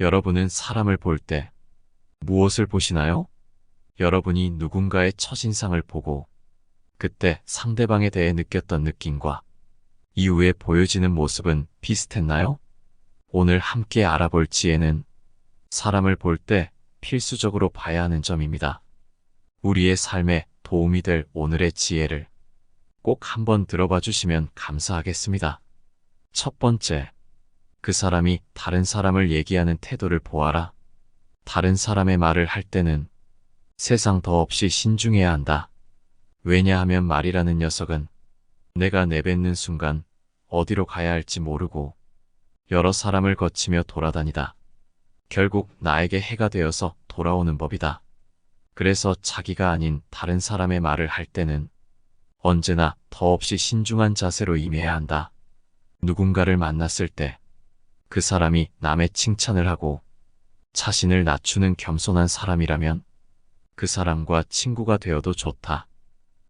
여러분은 사람을 볼 때 무엇을 보시나요? 여러분이 누군가의 첫인상을 보고 그때 상대방에 대해 느꼈던 느낌과 이후에 보여지는 모습은 비슷했나요? 오늘 함께 알아볼 지혜는 사람을 볼 때 필수적으로 봐야 하는 점입니다. 우리의 삶에 도움이 될 오늘의 지혜를 꼭 한번 들어봐 주시면 감사하겠습니다. 첫 번째, 그 사람이 다른 사람을 얘기하는 태도를 보아라. 다른 사람의 말을 할 때는 세상 더 없이 신중해야 한다. 왜냐하면 말이라는 녀석은 내가 내뱉는 순간 어디로 가야 할지 모르고 여러 사람을 거치며 돌아다니다 결국 나에게 해가 되어서 돌아오는 법이다. 그래서 자기가 아닌 다른 사람의 말을 할 때는 언제나 더없이 신중한 자세로 임해야 한다. 누군가를 만났을 때 그 사람이 남의 칭찬을 하고 자신을 낮추는 겸손한 사람이라면 그 사람과 친구가 되어도 좋다.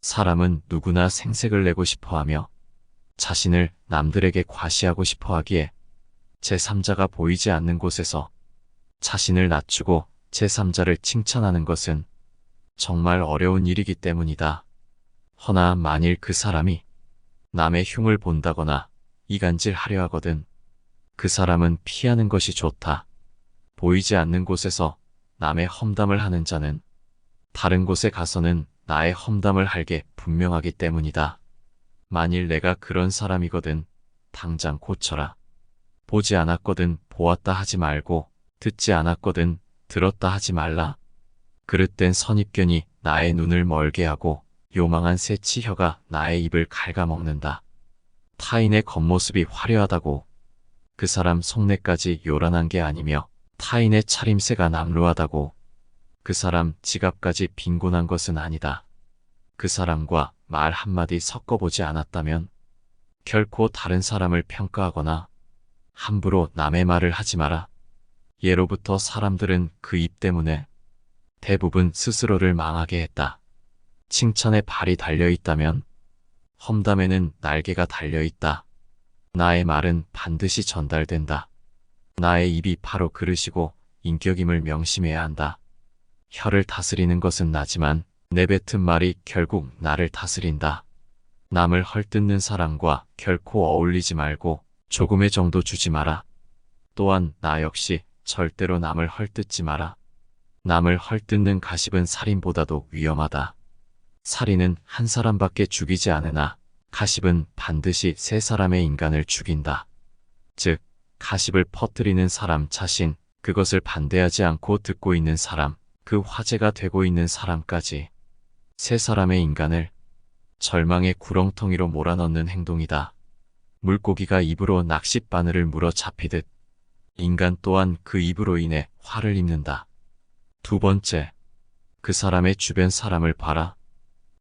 사람은 누구나 생색을 내고 싶어하며 자신을 남들에게 과시하고 싶어하기에 제3자가 보이지 않는 곳에서 자신을 낮추고 제3자를 칭찬하는 것은 정말 어려운 일이기 때문이다. 허나 만일 그 사람이 남의 흉을 본다거나 이간질하려 하거든 그 사람은 피하는 것이 좋다. 보이지 않는 곳에서 남의 험담을 하는 자는 다른 곳에 가서는 나의 험담을 할 게 분명하기 때문이다. 만일 내가 그런 사람이거든 당장 고쳐라. 보지 않았거든 보았다 하지 말고 듣지 않았거든 들었다 하지 말라. 그릇된 선입견이 나의 눈을 멀게 하고 요망한 새치혀가 나의 입을 갉아먹는다. 타인의 겉모습이 화려하다고 그 사람 속내까지 요란한 게 아니며 타인의 차림새가 남루하다고 그 사람 지갑까지 빈곤한 것은 아니다. 그 사람과 말 한마디 섞어보지 않았다면 결코 다른 사람을 평가하거나 함부로 남의 말을 하지 마라. 예로부터 사람들은 그 입 때문에 대부분 스스로를 망하게 했다. 칭찬에 발이 달려있다면 험담에는 날개가 달려있다. 나의 말은 반드시 전달된다. 나의 입이 바로 그릇이고 인격임을 명심해야 한다. 혀를 다스리는 것은 나지만 내뱉은 말이 결국 나를 다스린다. 남을 헐뜯는 사람과 결코 어울리지 말고 조금의 정도 주지 마라. 또한 나 역시 절대로 남을 헐뜯지 마라. 남을 헐뜯는 가십은 살인보다도 위험하다. 살인은 한 사람밖에 죽이지 않으나 가십은 반드시 세 사람의 인간을 죽인다. 즉, 가십을 퍼뜨리는 사람 자신, 그것을 반대하지 않고 듣고 있는 사람, 그 화제가 되고 있는 사람까지 세 사람의 인간을 절망의 구렁텅이로 몰아넣는 행동이다. 물고기가 입으로 낚싯바늘을 물어 잡히듯 인간 또한 그 입으로 인해 화를 입는다. 두 번째, 그 사람의 주변 사람을 봐라.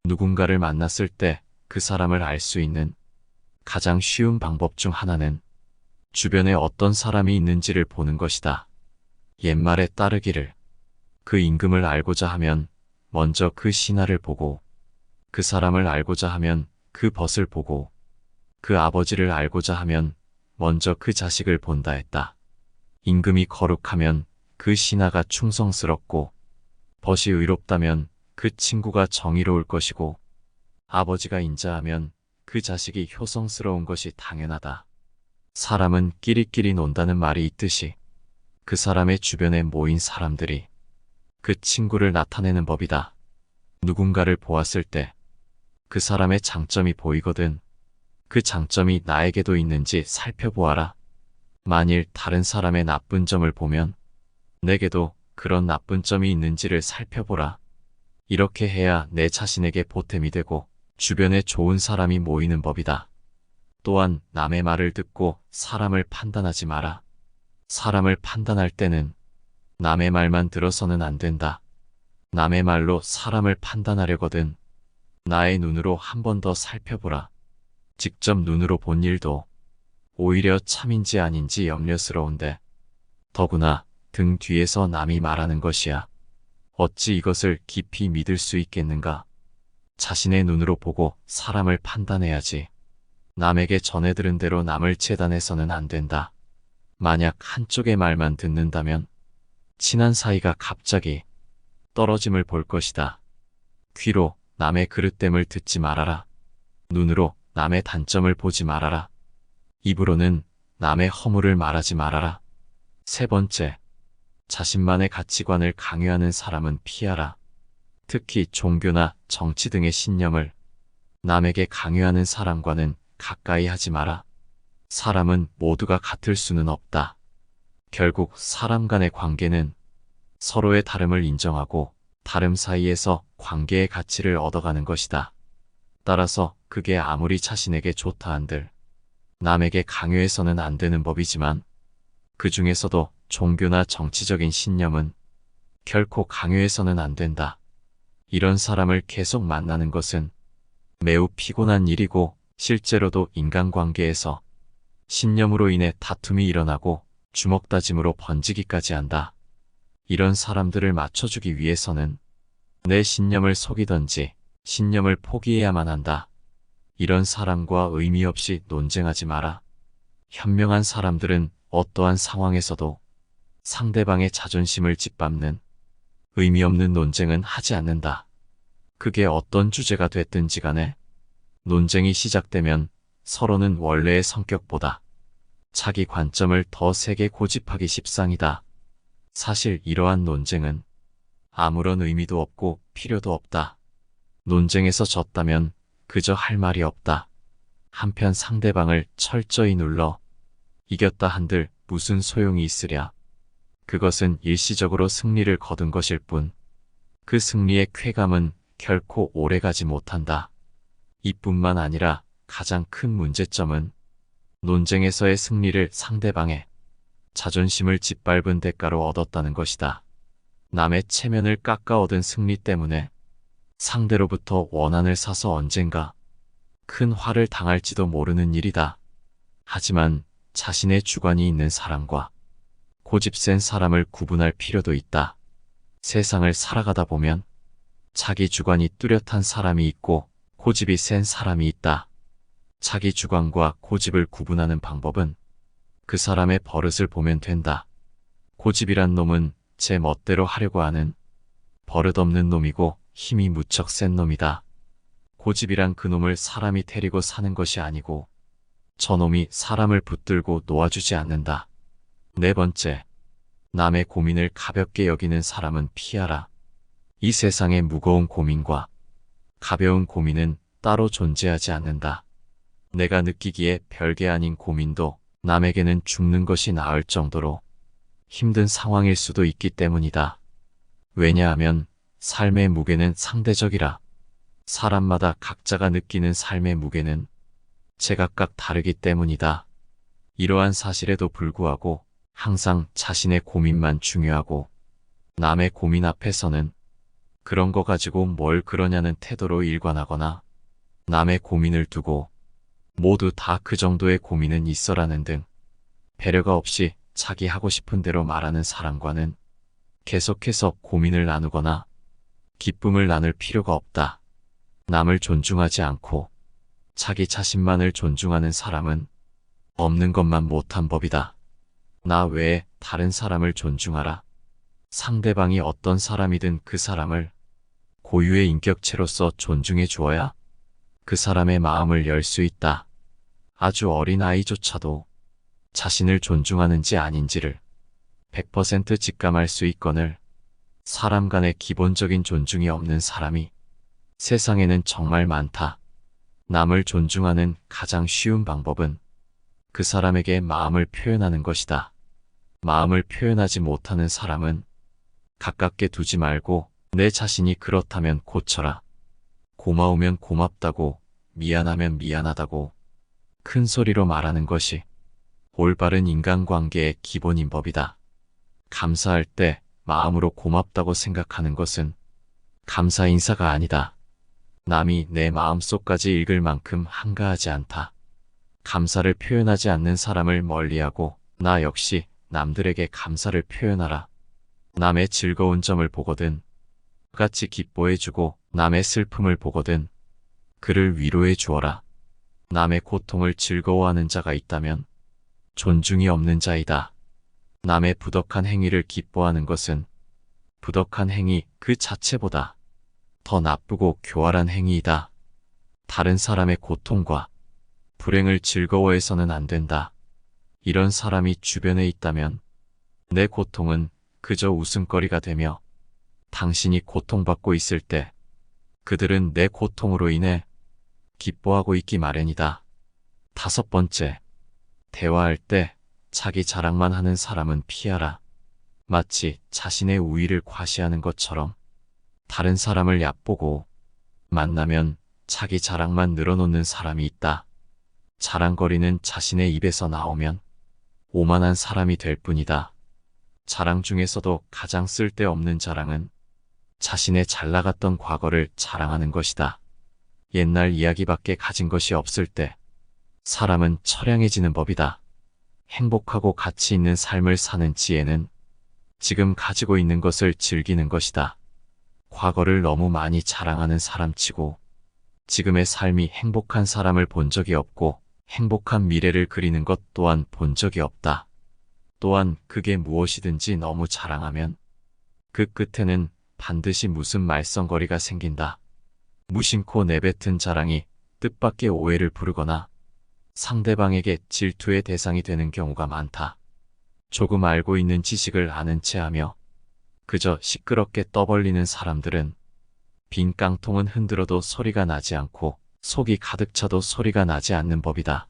누군가를 만났을 때 그 사람을 알 수 있는 가장 쉬운 방법 중 하나는 주변에 어떤 사람이 있는지를 보는 것이다. 옛말에 따르기를 그 임금을 알고자 하면 먼저 그 신하를 보고 그 사람을 알고자 하면 그 벗을 보고 그 아버지를 알고자 하면 먼저 그 자식을 본다 했다. 임금이 거룩하면 그 신하가 충성스럽고 벗이 의롭다면 그 친구가 정의로울 것이고 아버지가 인자하면 그 자식이 효성스러운 것이 당연하다. 사람은 끼리끼리 논다는 말이 있듯이 그 사람의 주변에 모인 사람들이 그 친구를 나타내는 법이다. 누군가를 보았을 때 그 사람의 장점이 보이거든 그 장점이 나에게도 있는지 살펴보아라. 만일 다른 사람의 나쁜 점을 보면 내게도 그런 나쁜 점이 있는지를 살펴보라. 이렇게 해야 내 자신에게 보탬이 되고 주변에 좋은 사람이 모이는 법이다. 또한 남의 말을 듣고 사람을 판단하지 마라. 사람을 판단할 때는 남의 말만 들어서는 안 된다. 남의 말로 사람을 판단하려거든 나의 눈으로 한 번 더 살펴보라. 직접 눈으로 본 일도 오히려 참인지 아닌지 염려스러운데 더구나 등 뒤에서 남이 말하는 것이야. 어찌 이것을 깊이 믿을 수 있겠는가? 자신의 눈으로 보고 사람을 판단해야지. 남에게 전해 들은 대로 남을 재단해서는 안 된다. 만약 한쪽의 말만 듣는다면 친한 사이가 갑자기 떨어짐을 볼 것이다. 귀로 남의 그릇됨을 듣지 말아라. 눈으로 남의 단점을 보지 말아라. 입으로는 남의 허물을 말하지 말아라. 세 번째, 자신만의 가치관을 강요하는 사람은 피하라. 특히 종교나 정치 등의 신념을 남에게 강요하는 사람과는 가까이 하지 마라. 사람은 모두가 같을 수는 없다. 결국 사람 간의 관계는 서로의 다름을 인정하고 다름 사이에서 관계의 가치를 얻어가는 것이다. 따라서 그게 아무리 자신에게 좋다 한들 남에게 강요해서는 안 되는 법이지만 그 중에서도 종교나 정치적인 신념은 결코 강요해서는 안 된다. 이런 사람을 계속 만나는 것은 매우 피곤한 일이고 실제로도 인간관계에서 신념으로 인해 다툼이 일어나고 주먹다짐으로 번지기까지 한다. 이런 사람들을 맞춰주기 위해서는 내 신념을 속이던지 신념을 포기해야만 한다. 이런 사람과 의미 없이 논쟁하지 마라. 현명한 사람들은 어떠한 상황에서도 상대방의 자존심을 짓밟는 의미 없는 논쟁은 하지 않는다. 그게 어떤 주제가 됐든지 간에 논쟁이 시작되면 서로는 원래의 성격보다 자기 관점을 더 세게 고집하기 십상이다. 사실 이러한 논쟁은 아무런 의미도 없고 필요도 없다. 논쟁에서 졌다면 그저 할 말이 없다. 한편 상대방을 철저히 눌러 이겼다 한들 무슨 소용이 있으랴. 그것은 일시적으로 승리를 거둔 것일 뿐 그 승리의 쾌감은 결코 오래가지 못한다. 이뿐만 아니라 가장 큰 문제점은 논쟁에서의 승리를 상대방의 자존심을 짓밟은 대가로 얻었다는 것이다. 남의 체면을 깎아 얻은 승리 때문에 상대로부터 원한을 사서 언젠가 큰 화를 당할지도 모르는 일이다. 하지만 자신의 주관이 있는 사람과 고집 센 사람을 구분할 필요도 있다. 세상을 살아가다 보면 자기 주관이 뚜렷한 사람이 있고 고집이 센 사람이 있다. 자기 주관과 고집을 구분하는 방법은 그 사람의 버릇을 보면 된다. 고집이란 놈은 제 멋대로 하려고 하는 버릇없는 놈이고 힘이 무척 센 놈이다. 고집이란 그놈을 사람이 데리고 사는 것이 아니고 저놈이 사람을 붙들고 놓아주지 않는다. 네 번째, 남의 고민을 가볍게 여기는 사람은 피하라. 이 세상의 무거운 고민과 가벼운 고민은 따로 존재하지 않는다. 내가 느끼기에 별게 아닌 고민도 남에게는 죽는 것이 나을 정도로 힘든 상황일 수도 있기 때문이다. 왜냐하면 삶의 무게는 상대적이라. 사람마다 각자가 느끼는 삶의 무게는 제각각 다르기 때문이다. 이러한 사실에도 불구하고 항상 자신의 고민만 중요하고 남의 고민 앞에서는 그런 거 가지고 뭘 그러냐는 태도로 일관하거나 남의 고민을 두고 모두 다 그 정도의 고민은 있어라는 등 배려가 없이 자기 하고 싶은 대로 말하는 사람과는 계속해서 고민을 나누거나 기쁨을 나눌 필요가 없다. 남을 존중하지 않고 자기 자신만을 존중하는 사람은 없는 것만 못한 법이다. 나 외에 다른 사람을 존중하라. 상대방이 어떤 사람이든 그 사람을 고유의 인격체로서 존중해 주어야 그 사람의 마음을 열 수 있다. 아주 어린 아이조차도 자신을 존중하는지 아닌지를 100% 직감할 수 있거늘 사람 간의 기본적인 존중이 없는 사람이 세상에는 정말 많다. 남을 존중하는 가장 쉬운 방법은 그 사람에게 마음을 표현하는 것이다. 마음을 표현하지 못하는 사람은 가깝게 두지 말고 내 자신이 그렇다면 고쳐라. 고마우면 고맙다고, 미안하면 미안하다고 큰 소리로 말하는 것이 올바른 인간관계의 기본인 법이다. 감사할 때 마음으로 고맙다고 생각하는 것은 감사 인사가 아니다. 남이 내 마음속까지 읽을 만큼 한가하지 않다. 감사를 표현하지 않는 사람을 멀리하고 나 역시 남들에게 감사를 표현하라. 남의 즐거운 점을 보거든 같이 기뻐해주고 남의 슬픔을 보거든 그를 위로해 주어라. 남의 고통을 즐거워하는 자가 있다면 존중이 없는 자이다. 남의 부덕한 행위를 기뻐하는 것은 부덕한 행위 그 자체보다 더 나쁘고 교활한 행위이다. 다른 사람의 고통과 불행을 즐거워해서는 안 된다. 이런 사람이 주변에 있다면 내 고통은 그저 웃음거리가 되며 당신이 고통받고 있을 때 그들은 내 고통으로 인해 기뻐하고 있기 마련이다. 5번째, 대화할 때 자기 자랑만 하는 사람은 피하라. 마치 자신의 우위를 과시하는 것처럼 다른 사람을 얕보고 만나면 자기 자랑만 늘어놓는 사람이 있다. 자랑거리는 자신의 입에서 나오면 오만한 사람이 될 뿐이다. 자랑 중에서도 가장 쓸데없는 자랑은 자신의 잘 나갔던 과거를 자랑하는 것이다. 옛날 이야기밖에 가진 것이 없을 때 사람은 처량해지는 법이다. 행복하고 가치 있는 삶을 사는 지혜는 지금 가지고 있는 것을 즐기는 것이다. 과거를 너무 많이 자랑하는 사람치고 지금의 삶이 행복한 사람을 본 적이 없고 행복한 미래를 그리는 것 또한 본 적이 없다. 또한 그게 무엇이든지 너무 자랑하면 그 끝에는 반드시 무슨 말썽거리가 생긴다. 무심코 내뱉은 자랑이 뜻밖의 오해를 부르거나 상대방에게 질투의 대상이 되는 경우가 많다. 조금 알고 있는 지식을 아는 채 하며 그저 시끄럽게 떠벌리는 사람들은 빈 깡통은 흔들어도 소리가 나지 않고 속이 가득 차도 소리가 나지 않는 법이다.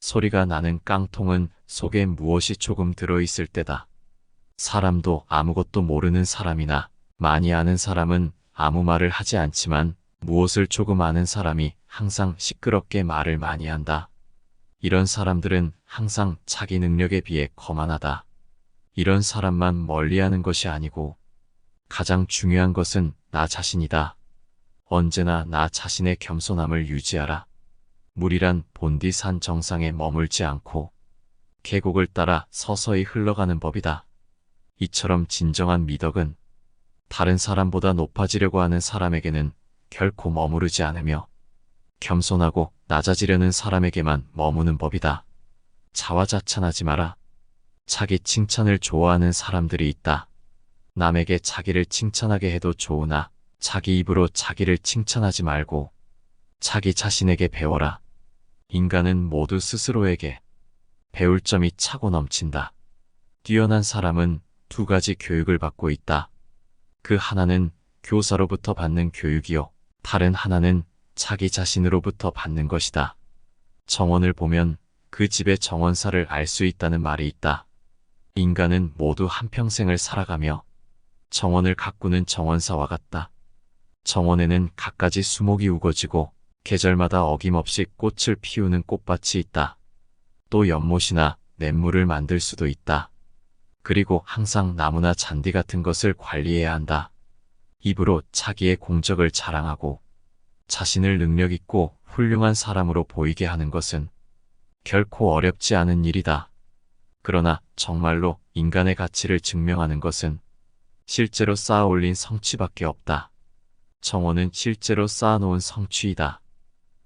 소리가 나는 깡통은 속에 무엇이 조금 들어있을 때다. 사람도 아무것도 모르는 사람이나 많이 아는 사람은 아무 말을 하지 않지만 무엇을 조금 아는 사람이 항상 시끄럽게 말을 많이 한다. 이런 사람들은 항상 자기 능력에 비해 거만하다. 이런 사람만 멀리하는 것이 아니고 가장 중요한 것은 나 자신이다. 언제나 나 자신의 겸손함을 유지하라. 물이란 본디 산 정상에 머물지 않고 계곡을 따라 서서히 흘러가는 법이다. 이처럼 진정한 미덕은 다른 사람보다 높아지려고 하는 사람에게는 결코 머무르지 않으며 겸손하고 낮아지려는 사람에게만 머무는 법이다. 자화자찬하지 마라. 자기 칭찬을 좋아하는 사람들이 있다. 남에게 자기를 칭찬하게 해도 좋으나 자기 입으로 자기를 칭찬하지 말고 자기 자신에게 배워라. 인간은 모두 스스로에게 배울 점이 차고 넘친다. 뛰어난 사람은 2가지 교육을 받고 있다. 그 하나는 교사로부터 받는 교육이요. 다른 하나는 자기 자신으로부터 받는 것이다. 정원을 보면 그 집의 정원사를 알 수 있다는 말이 있다. 인간은 모두 한평생을 살아가며 정원을 가꾸는 정원사와 같다. 정원에는 갖가지 수목이 우거지고 계절마다 어김없이 꽃을 피우는 꽃밭이 있다. 또 연못이나 냇물을 만들 수도 있다. 그리고 항상 나무나 잔디 같은 것을 관리해야 한다. 입으로 자기의 공적을 자랑하고 자신을 능력있고 훌륭한 사람으로 보이게 하는 것은 결코 어렵지 않은 일이다. 그러나 정말로 인간의 가치를 증명하는 것은 실제로 쌓아 올린 성취밖에 없다. 정원은 실제로 쌓아놓은 성취이다.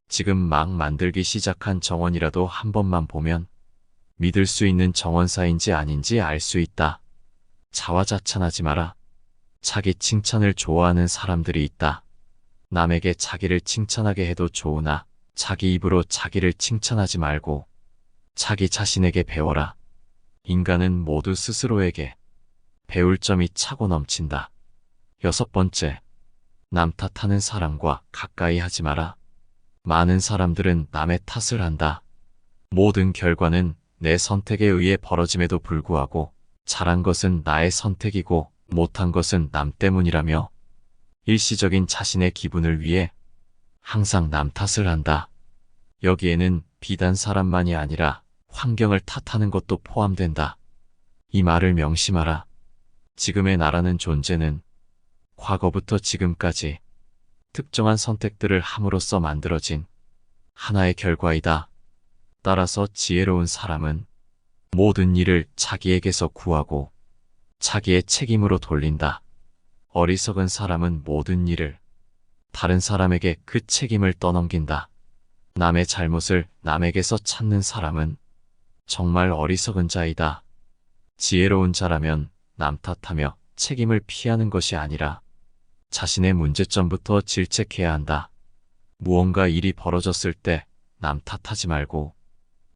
지금 막 만들기 시작한 정원이라도 한 번만 보면 믿을 수 있는 정원사인지 아닌지 알 수 있다. 자화자찬하지 마라. 자기 칭찬을 좋아하는 사람들이 있다. 남에게 자기를 칭찬하게 해도 좋으나 자기 입으로 자기를 칭찬하지 말고 자기 자신에게 배워라. 인간은 모두 스스로에게 배울 점이 차고 넘친다. 6번째, 남 탓하는 사람과 가까이 하지 마라. 많은 사람들은 남의 탓을 한다. 모든 결과는 내 선택에 의해 벌어짐에도 불구하고 잘한 것은 나의 선택이고 못한 것은 남 때문이라며 일시적인 자신의 기분을 위해 항상 남 탓을 한다. 여기에는 비단 사람만이 아니라 환경을 탓하는 것도 포함된다. 이 말을 명심하라. 지금의 나라는 존재는 과거부터 지금까지 특정한 선택들을 함으로써 만들어진 하나의 결과이다. 따라서 지혜로운 사람은 모든 일을 자기에게서 구하고 자기의 책임으로 돌린다. 어리석은 사람은 모든 일을 다른 사람에게 그 책임을 떠넘긴다. 남의 잘못을 남에게서 찾는 사람은 정말 어리석은 자이다. 지혜로운 자라면 남 탓하며 책임을 피하는 것이 아니라 자신의 문제점부터 질책해야 한다. 무언가 일이 벌어졌을 때 남 탓하지 말고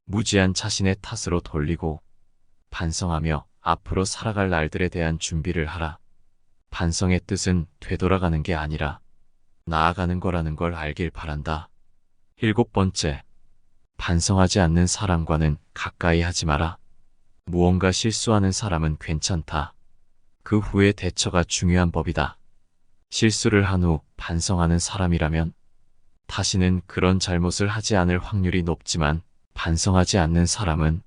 무지한 자신의 탓으로 돌리고 반성하며 앞으로 살아갈 날들에 대한 준비를 하라. 반성의 뜻은 되돌아가는 게 아니라 나아가는 거라는 걸 알길 바란다. 7번째, 반성하지 않는 사람과는 가까이 하지 마라. 무언가 실수하는 사람은 괜찮다. 그 후의 대처가 중요한 법이다. 실수를 한 후 반성하는 사람이라면 다시는 그런 잘못을 하지 않을 확률이 높지만 반성하지 않는 사람은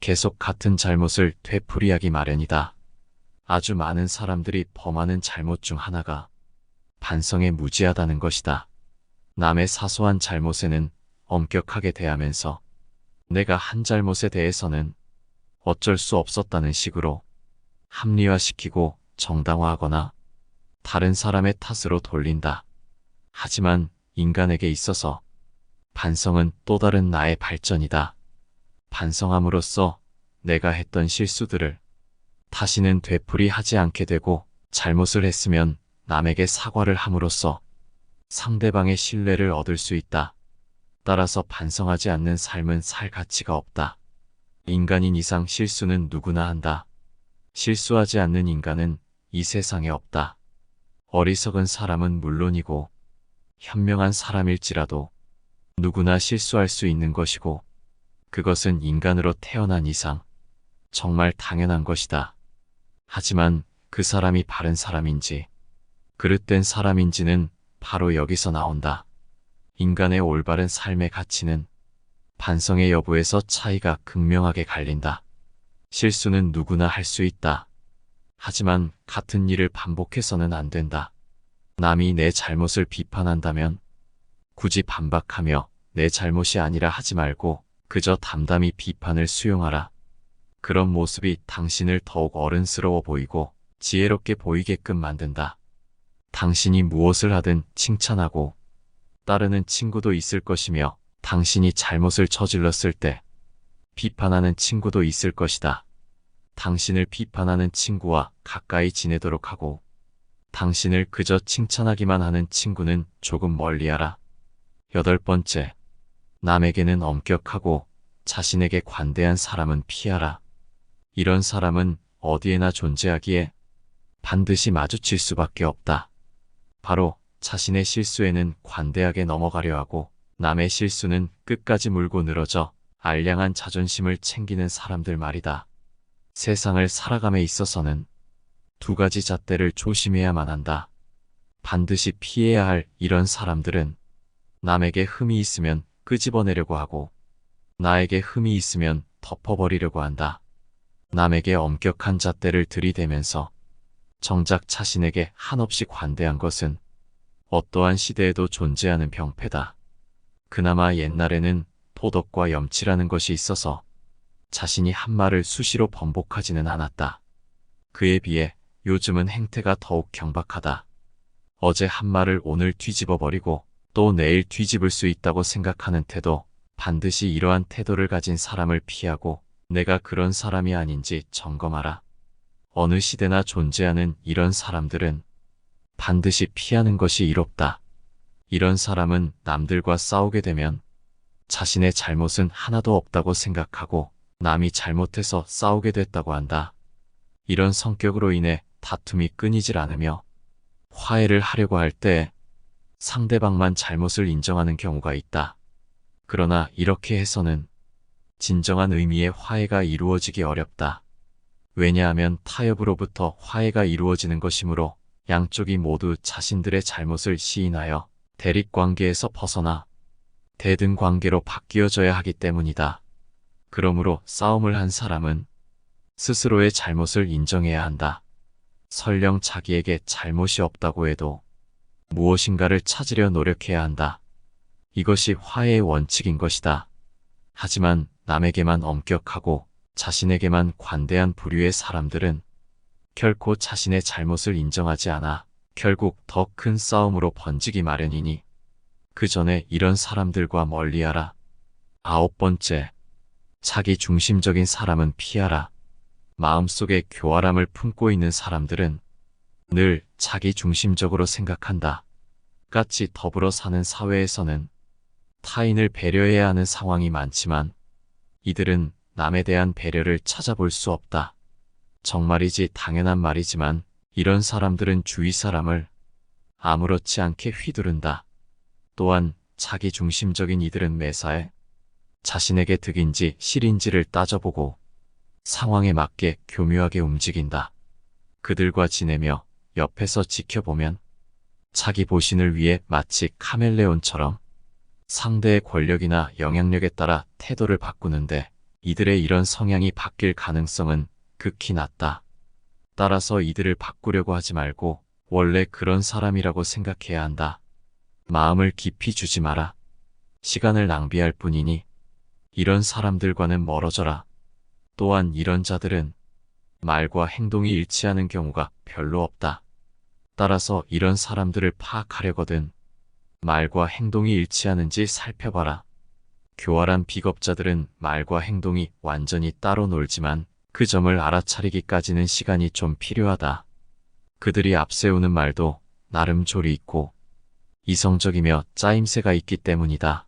계속 같은 잘못을 되풀이하기 마련이다. 아주 많은 사람들이 범하는 잘못 중 하나가 반성에 무지하다는 것이다. 남의 사소한 잘못에는 엄격하게 대하면서 내가 한 잘못에 대해서는 어쩔 수 없었다는 식으로 합리화시키고 정당화하거나 다른 사람의 탓으로 돌린다. 하지만 인간에게 있어서 반성은 또 다른 나의 발전이다. 반성함으로써 내가 했던 실수들을 다시는 되풀이하지 않게 되고 잘못을 했으면 남에게 사과를 함으로써 상대방의 신뢰를 얻을 수 있다. 따라서 반성하지 않는 삶은 살 가치가 없다. 인간인 이상 실수는 누구나 한다. 실수하지 않는 인간은 이 세상에 없다. 어리석은 사람은 물론이고 현명한 사람일지라도 누구나 실수할 수 있는 것이고 그것은 인간으로 태어난 이상 정말 당연한 것이다. 하지만 그 사람이 바른 사람인지 그릇된 사람인지는 바로 여기서 나온다. 인간의 올바른 삶의 가치는 반성의 여부에서 차이가 극명하게 갈린다. 실수는 누구나 할 수 있다. 하지만 같은 일을 반복해서는 안 된다. 남이 내 잘못을 비판한다면 굳이 반박하며 내 잘못이 아니라 하지 말고 그저 담담히 비판을 수용하라. 그런 모습이 당신을 더욱 어른스러워 보이고 지혜롭게 보이게끔 만든다. 당신이 무엇을 하든 칭찬하고 따르는 친구도 있을 것이며 당신이 잘못을 저질렀을 때 비판하는 친구도 있을 것이다. 당신을 비판하는 친구와 가까이 지내도록 하고 당신을 그저 칭찬하기만 하는 친구는 조금 멀리하라. 8번째, 남에게는 엄격하고 자신에게 관대한 사람은 피하라. 이런 사람은 어디에나 존재하기에 반드시 마주칠 수밖에 없다. 바로 자신의 실수에는 관대하게 넘어가려 하고 남의 실수는 끝까지 물고 늘어져 알량한 자존심을 챙기는 사람들 말이다. 세상을 살아감에 있어서는 두 가지 잣대를 조심해야만 한다. 반드시 피해야 할 이런 사람들은 남에게 흠이 있으면 끄집어내려고 하고 나에게 흠이 있으면 덮어버리려고 한다. 남에게 엄격한 잣대를 들이대면서 정작 자신에게 한없이 관대한 것은 어떠한 시대에도 존재하는 병폐다. 그나마 옛날에는 도덕과 염치라는 것이 있어서 자신이 한 말을 수시로 번복하지는 않았다. 그에 비해 요즘은 행태가 더욱 경박하다. 어제 한 말을 오늘 뒤집어버리고 또 내일 뒤집을 수 있다고 생각하는 태도, 반드시 이러한 태도를 가진 사람을 피하고 내가 그런 사람이 아닌지 점검하라. 어느 시대나 존재하는 이런 사람들은 반드시 피하는 것이 이롭다. 이런 사람은 남들과 싸우게 되면 자신의 잘못은 하나도 없다고 생각하고 남이 잘못해서 싸우게 됐다고 한다. 이런 성격으로 인해 다툼이 끊이질 않으며 화해를 하려고 할 때 상대방만 잘못을 인정하는 경우가 있다. 그러나 이렇게 해서는 진정한 의미의 화해가 이루어지기 어렵다. 왜냐하면 타협으로부터 화해가 이루어지는 것이므로 양쪽이 모두 자신들의 잘못을 시인하여 대립관계에서 벗어나 대등관계로 바뀌어져야 하기 때문이다. 그러므로 싸움을 한 사람은 스스로의 잘못을 인정해야 한다. 설령 자기에게 잘못이 없다고 해도 무엇인가를 찾으려 노력해야 한다. 이것이 화해의 원칙인 것이다. 하지만 남에게만 엄격하고 자신에게만 관대한 부류의 사람들은 결코 자신의 잘못을 인정하지 않아 결국 더 큰 싸움으로 번지기 마련이니 그 전에 이런 사람들과 멀리하라. 9번째, 자기 중심적인 사람은 피하라. 마음속에 교활함을 품고 있는 사람들은 늘 자기 중심적으로 생각한다. 같이 더불어 사는 사회에서는 타인을 배려해야 하는 상황이 많지만 이들은 남에 대한 배려를 찾아볼 수 없다. 정말이지 당연한 말이지만 이런 사람들은 주위 사람을 아무렇지 않게 휘두른다. 또한 자기 중심적인 이들은 매사에 자신에게 득인지 실인지를 따져보고 상황에 맞게 교묘하게 움직인다. 그들과 지내며 옆에서 지켜보면 자기 보신을 위해 마치 카멜레온처럼 상대의 권력이나 영향력에 따라 태도를 바꾸는데 이들의 이런 성향이 바뀔 가능성은 극히 낮다. 따라서 이들을 바꾸려고 하지 말고 원래 그런 사람이라고 생각해야 한다. 마음을 깊이 주지 마라. 시간을 낭비할 뿐이니 이런 사람들과는 멀어져라. 또한 이런 자들은 말과 행동이 일치하는 경우가 별로 없다. 따라서 이런 사람들을 파악하려거든 말과 행동이 일치하는지 살펴봐라. 교활한 비겁자들은 말과 행동이 완전히 따로 놀지만 그 점을 알아차리기까지는 시간이 좀 필요하다. 그들이 앞세우는 말도 나름 조리 있고 이성적이며 짜임새가 있기 때문이다.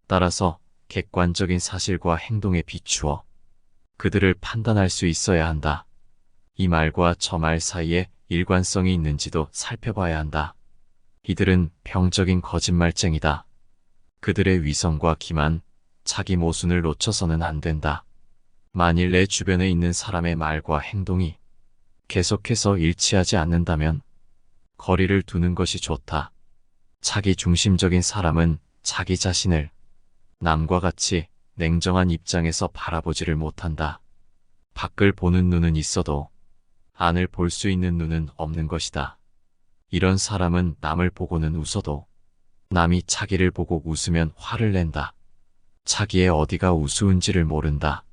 따라서 객관적인 사실과 행동에 비추어 그들을 판단할 수 있어야 한다. 이 말과 저 말 사이에 일관성이 있는지도 살펴봐야 한다. 이들은 병적인 거짓말쟁이다. 그들의 위선과 기만, 자기 모순을 놓쳐서는 안 된다. 만일 내 주변에 있는 사람의 말과 행동이 계속해서 일치하지 않는다면 거리를 두는 것이 좋다. 자기 중심적인 사람은 자기 자신을 남과 같이 냉정한 입장에서 바라보지를 못한다. 밖을 보는 눈은 있어도 안을 볼 수 있는 눈은 없는 것이다. 이런 사람은 남을 보고는 웃어도 남이 자기를 보고 웃으면 화를 낸다. 자기의 어디가 우스운지를 모른다.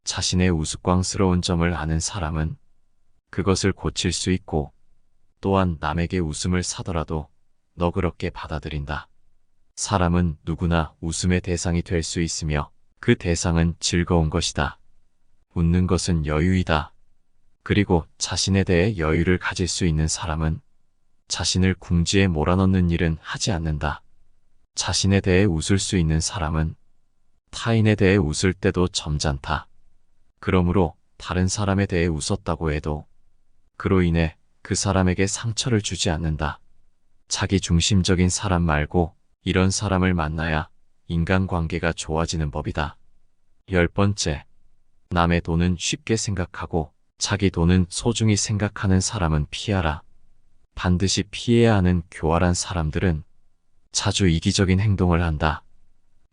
자신의 우스꽝스러운 점을 아는 사람은 그것을 고칠 수 있고 또한 남에게 웃음을 사더라도 너그럽게 받아들인다. 사람은 누구나 웃음의 대상이 될 수 있으며 그 대상은 즐거운 것이다. 웃는 것은 여유이다. 그리고 자신에 대해 여유를 가질 수 있는 사람은 자신을 궁지에 몰아넣는 일은 하지 않는다. 자신에 대해 웃을 수 있는 사람은 타인에 대해 웃을 때도 점잖다. 그러므로 다른 사람에 대해 웃었다고 해도 그로 인해 그 사람에게 상처를 주지 않는다. 자기 중심적인 사람 말고 이런 사람을 만나야 인간관계가 좋아지는 법이다. 10번째, 남의 돈은 쉽게 생각하고 자기 돈은 소중히 생각하는 사람은 피하라. 반드시 피해야 하는 교활한 사람들은 자주 이기적인 행동을 한다.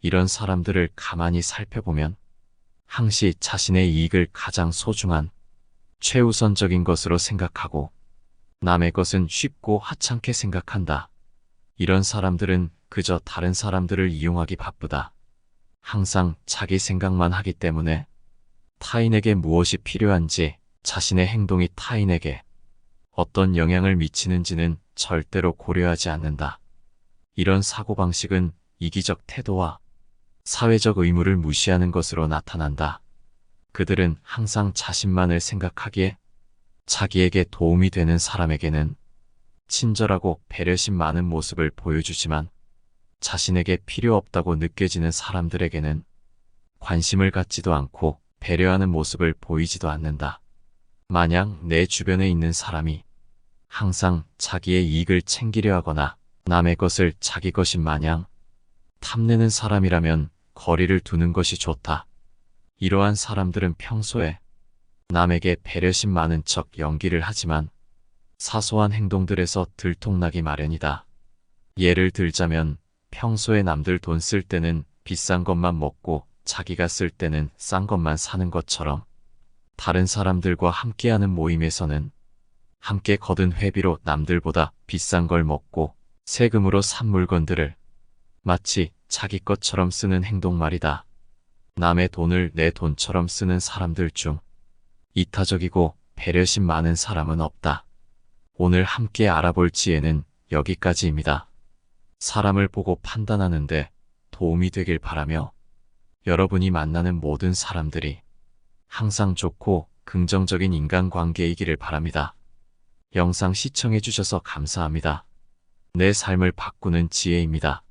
이런 사람들을 가만히 살펴보면 항시 자신의 이익을 가장 소중한 최우선적인 것으로 생각하고 남의 것은 쉽고 하찮게 생각한다. 이런 사람들은 그저 다른 사람들을 이용하기 바쁘다. 항상 자기 생각만 하기 때문에 타인에게 무엇이 필요한지 자신의 행동이 타인에게 어떤 영향을 미치는지는 절대로 고려하지 않는다. 이런 사고방식은 이기적 태도와 사회적 의무를 무시하는 것으로 나타난다. 그들은 항상 자신만을 생각하기에 자기에게 도움이 되는 사람에게는 친절하고 배려심 많은 모습을 보여주지만 자신에게 필요 없다고 느껴지는 사람들에게는 관심을 갖지도 않고 배려하는 모습을 보이지도 않는다. 만약 내 주변에 있는 사람이 항상 자기의 이익을 챙기려 하거나 남의 것을 자기 것인 마냥 탐내는 사람이라면 거리를 두는 것이 좋다. 이러한 사람들은 평소에 남에게 배려심 많은 척 연기를 하지만 사소한 행동들에서 들통나기 마련이다. 예를 들자면 평소에 남들 돈 쓸 때는 비싼 것만 먹고 자기가 쓸 때는 싼 것만 사는 것처럼 다른 사람들과 함께하는 모임에서는 함께 거둔 회비로 남들보다 비싼 걸 먹고 세금으로 산 물건들을 마치 자기 것처럼 쓰는 행동 말이다. 남의 돈을 내 돈처럼 쓰는 사람들 중 이타적이고 배려심 많은 사람은 없다. 오늘 함께 알아볼 지혜는 여기까지입니다. 사람을 보고 판단하는데 도움이 되길 바라며 여러분이 만나는 모든 사람들이 항상 좋고 긍정적인 인간관계이기를 바랍니다. 영상 시청해주셔서 감사합니다. 내 삶을 바꾸는 지혜입니다.